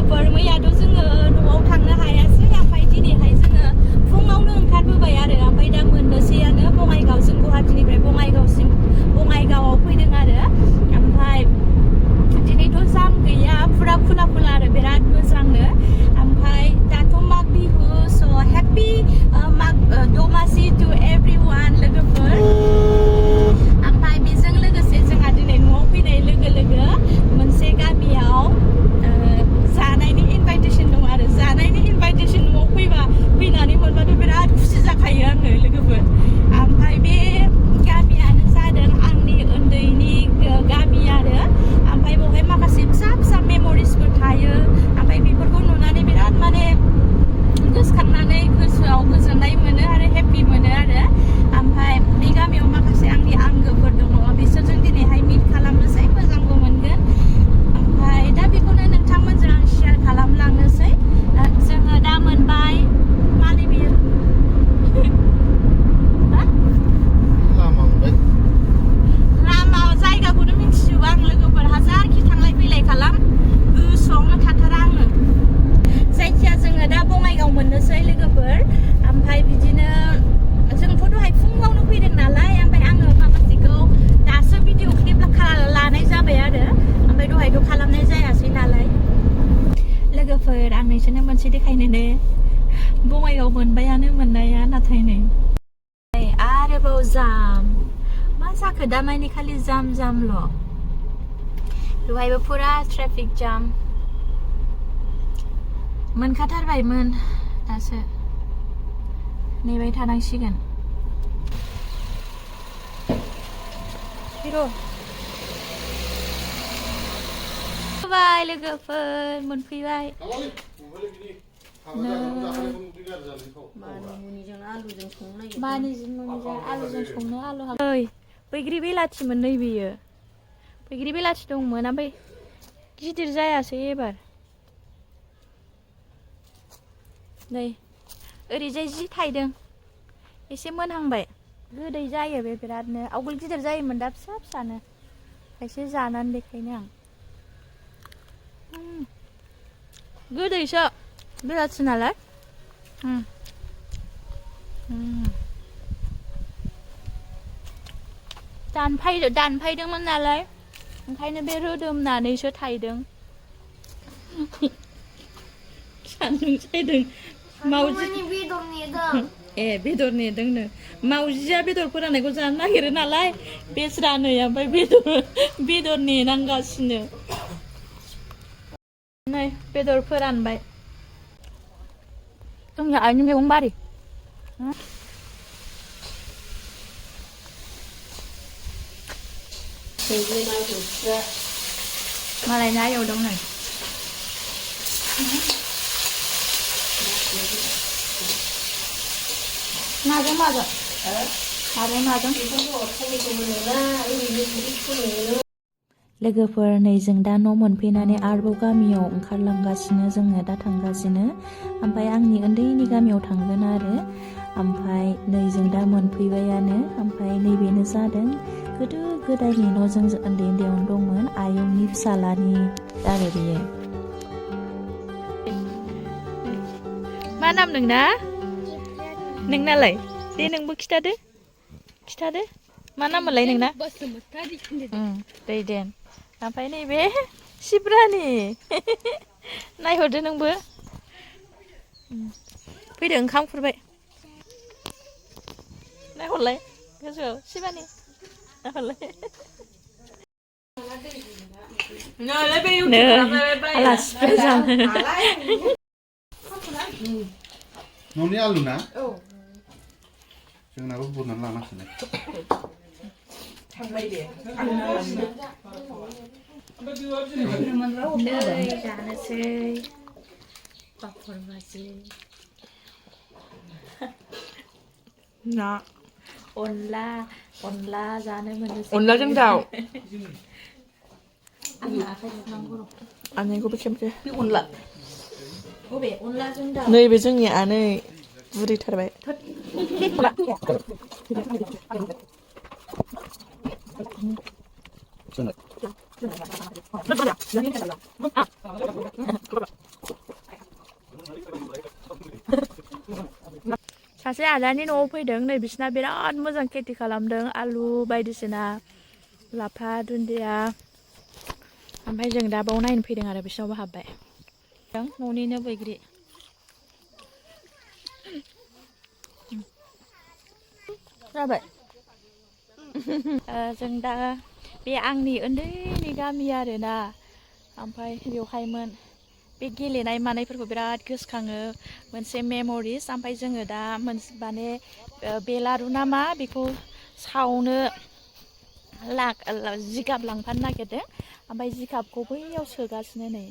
लोगोफोर मैयाथ' जोङो न'आव थांनो हायासै ओमफ्राय दिनैहाय जोङो फुङावनो ओंखारबोबाय आरो ओमफ्राय दा मोननोसैयानो बङाइगाव जों गुवाहाटीनिफ्राय बङाइगावआव फैदों आरो ओमफ्राय दिनैथ' जाम गैया फुरा खुला आरो बिराद मोजांनो ओमफ्राय दाथ' माग बिहु स' हेपि माग दमासि टु एभ्रिवान लोगोफोर ओमफ्राय बेजों लोगोसे जोंहा दिनै न'आव फैनाय लोगो मोनसे गामियाव जानायनि इनभाइटेसन दं आरो जानायनि इनभाइटेसन न'आव फैनानै मोनबाथ' बिराद खुसि जाखायो आङो लोगोफोर ओमफ्राय बे गामियानो जादों आंनि उन्दैनि गामि आरो ओमफ्राय बेवहाय माखासे फिसा मेम'रिसफोर थायो ओमफ्राय बेफोरखौ नुनानै बिराद माने गोसोखांनानै गोसोआव गोजोननाय मोनो आरो हेपि मोनो आरो ओमफ्राय बे गामियाव माखासे आंनि आंगोफोर दङ बिसोरजों दिनैहाय मिट खालामनोसै मोजांबो मोनगोन ओमफ्राय दा बेखौनो नोंथांमोनजों आं शेयार खालामलांनोसै जोङो दा मोनबाय माने बेयो लामा जायगाखौनो मिथिजोबा आं लोगोफोर हाजारखि थांलाय फैलाय खालाम गोसोआवनो थाथारा आङो जायखिया जोङो दा बङाइगाव मोननोसै लोगोफोर ओमफ्राय बिदिनो जोंथ' दहाय फुङावनो फैदों नालाय ओमफ्राय आङो माखासेखौ दासो भिडिअ क्लिप लानाय जाबाय आरो ओमफ्राय दहायथ' खालामनाय जायासै नालाय लोगोफोर आं नोंसोरनो मोनसे देखायनो दे बङाइगाव मोनबायानो मोननाया नाथाय नै आरोबाव जाम मा जाखो दा मानि खालि जामल' दहायबो फुरा ट्राफिक जाम मोनखाथारबायमोन दासो नेबाय थानांसिगोन फैबाय लोगोफोर मोनफैबाय आलुजों संनो ओइ बैग्रि बेलाथिमोन नै बेयो बैग्रि बेलाथि दंमोन ओमफ्राय गिदिर जायासै एबार नै ओरैजाय जि थाइदों एसे मोनहांबाय गोदै जायो बे बिरादनो आवगोल गिदिर जायोमोन दा फिसानो खायसे जानानै देखायनो आं गोदैसो बेलाथि नालाय दानफायदोंमोन नालाय ओंखायनो बे रोदोमनानैसो थाइदों सान्दुं सायदों मावजि बेदर नेदोंनो मावजिया बेदर फोराननायखौ जानो नागिरो नालाय बेस्रा नै ओमफ्राय बेदर नेनांगासिनो नै बेदर फोरानबाय जोंनि आइनि मैगं बारि मालाय ना एवदों नै माजों लोगोफोर नै जों दा न' मोनफैनानै आरोबाव गामियाव ओंखारलांगासिनो जोङो दा थांगासिनो ओमफ्राय आंनि उन्दैनि गामियाव थांगोन आरो ओमफ्राय नै जों दा मोनफैबायानो ओमफ्राय नैबेनो जादों गोदो गोदायनि न' जों उन्दैयावनो दंमोन आयंनि फिसालानि आरो बेयो मा नाम नोंनालाय दे नोंबो खिथादो मा नाम मोनलाय नोंना दैदेन ओमफ्राय नैबे सिब्रानि नायहरदो नोंबो फैदो ओंखाम खुरबाय नायहरलाय गोजौआव सिबानि नायहरलाय आलासिफोर जानो न'नि आलु ना जोंनाबो बुरनानै लानांसिगोन जानोसै पापर भाजि ना अनला जानो मोनोसै अनलाजों दाउ आनैखौबो खेबसे अनला बबे अनलाजों दाउ नैबे जोंनि आनै बुरैथारबाय सासे आदानि न'आव फैदों नै बिसिना बिराद मोजां खेथि खालामदों आलु बायदिसिना लाफा दुन्दिया ओमफ्राय जों दा बाव नायनो फैदों आरो बिसिनावबो हाबबाय न'निनो बैग्रि जाबाय जों दा बे आंनि उन्दैनि गामि आरोना ओमफ्राय बेवहायमोन बे गेलेनाय मानायफोरखौ बिराद गोसोखाङो मोनसे मेम'रिस ओमफ्राय जोङो दा माने बेलारु ना मा बेखौ सावनो जिगाब लांफानो नागिरदों ओमफ्राय जिगाबखौ बैयाव सोगासिनो नै